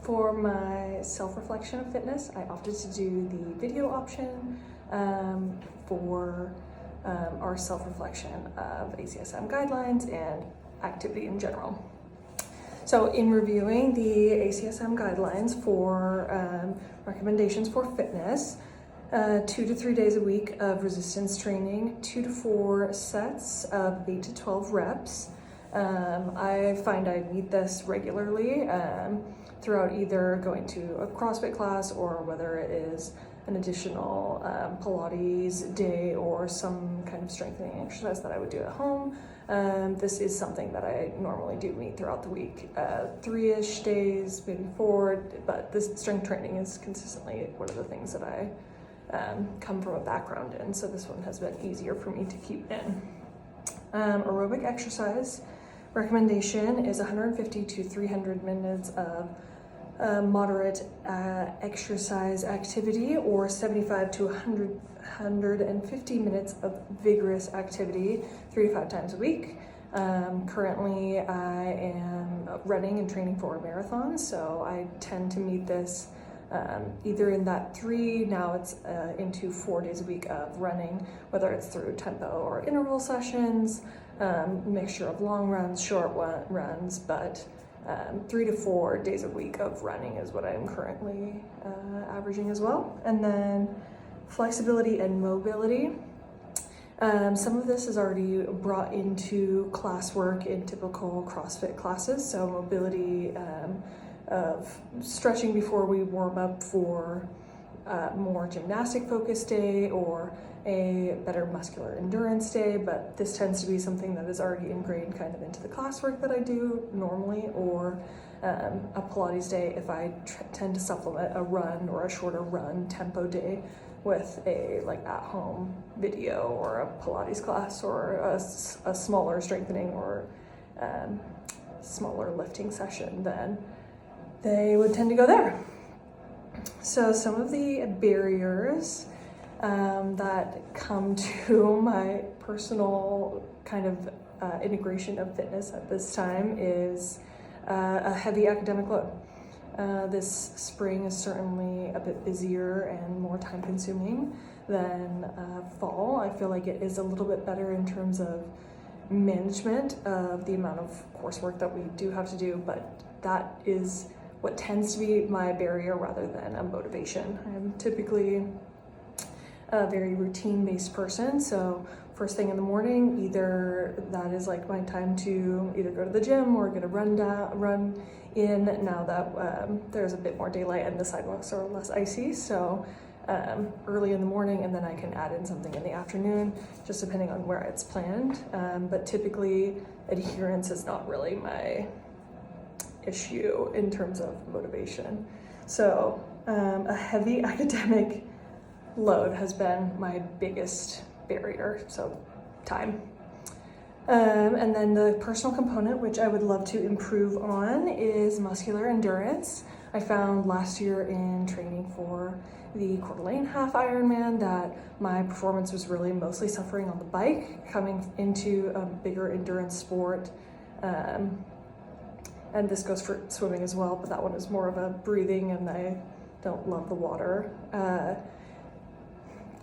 For my self-reflection of fitness, I opted to do the video option for our self-reflection of ACSM guidelines and activity in general. So in reviewing the ACSM guidelines for recommendations for fitness, 2 to 3 days a week of resistance training, 2 to 4 sets of 8 to 12 reps. I find I meet this regularly throughout either going to a CrossFit class or whether it is an additional Pilates day or some kind of strengthening exercise that I would do at home. This is something that I normally do meet throughout the week, 3-ish days, maybe 4, but this strength training is consistently one of the things that I come from a background in, so this one has been easier for me to keep in. Aerobic exercise recommendation is 150 to 300 minutes of moderate exercise activity or 75 to 150 minutes of vigorous activity 3 to 5 times a week. Currently I am running and training for a marathon, so I tend to meet this either in that 3, now it's into 4 days a week of running, whether it's through tempo or interval sessions, mixture of long runs, short runs, but 3 to 4 days a week of running is what I'm currently averaging as well. And then flexibility and mobility. Some of this is already brought into classwork in typical CrossFit classes, so mobility of stretching before we warm up for more gymnastic focused day or a better muscular endurance day, but this tends to be something that is already ingrained kind of into the classwork that I do normally, or a Pilates day if I tend to supplement a run or a shorter run tempo day with a like at-home video or a Pilates class or a smaller strengthening or smaller lifting session, then they would tend to go there. So some of the barriers that come to my personal kind of integration of fitness at this time is a heavy academic load. This spring is certainly a bit busier and more time consuming than fall. I feel like it is a little bit better in terms of management of the amount of coursework that we do have to do, but that is what tends to be my barrier rather than a motivation. I'm typically a very routine-based person, so first thing in the morning, either that is like my time to either go to the gym or get a run in now that there's a bit more daylight and the sidewalks are less icy, so early in the morning, and then I can add in something in the afternoon, just depending on where it's planned. But typically adherence is not really my issue in terms of motivation. So a heavy academic load has been my biggest barrier, so time. And then the personal component, which I would love to improve on, is muscular endurance. I found last year in training for the Coeur d'Alene half Ironman that my performance was really mostly suffering on the bike, coming into a bigger endurance sport. And this goes for swimming as well, but that one is more of a breathing and I don't love the water.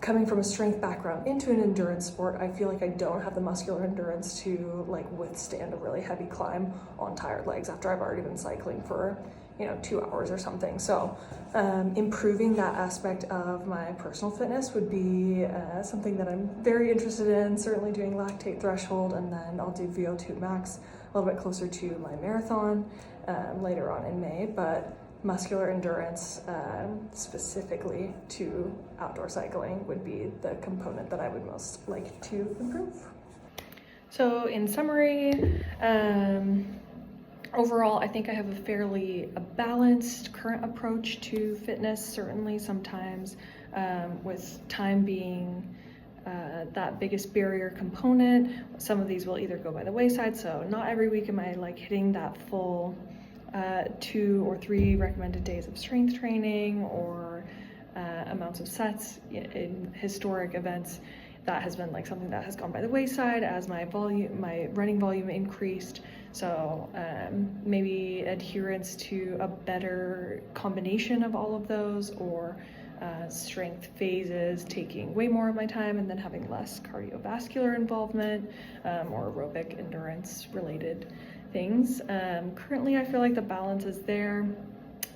Coming from a strength background into an endurance sport, I feel like I don't have the muscular endurance to like withstand a really heavy climb on tired legs after I've already been cycling for 2 hours or something. So improving that aspect of my personal fitness would be something that I'm very interested in, certainly doing lactate threshold, and then I'll do VO2 max a little bit closer to my marathon later on in May, but muscular endurance specifically to outdoor cycling would be the component that I would most like to improve. So in summary, overall, I think I have a fairly balanced current approach to fitness, certainly sometimes with time being that biggest barrier component. Some of these will either go by the wayside, so not every week am I like hitting that full 2 or 3 recommended days of strength training or amounts of sets in historic events. That has been like something that has gone by the wayside as my running volume increased. So maybe adherence to a better combination of all of those, or strength phases taking way more of my time and then having less cardiovascular involvement, or aerobic endurance related things. Currently I feel like the balance is there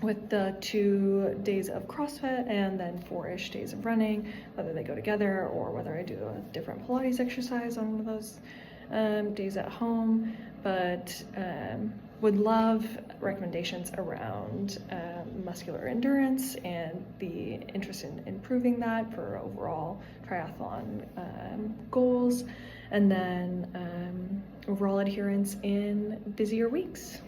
with the 2 days of CrossFit and then 4-ish days of running, whether they go together or whether I do a different Pilates exercise on one of those days at home. But would love recommendations around muscular endurance and the interest in improving that for overall triathlon goals, and then overall adherence in busier weeks.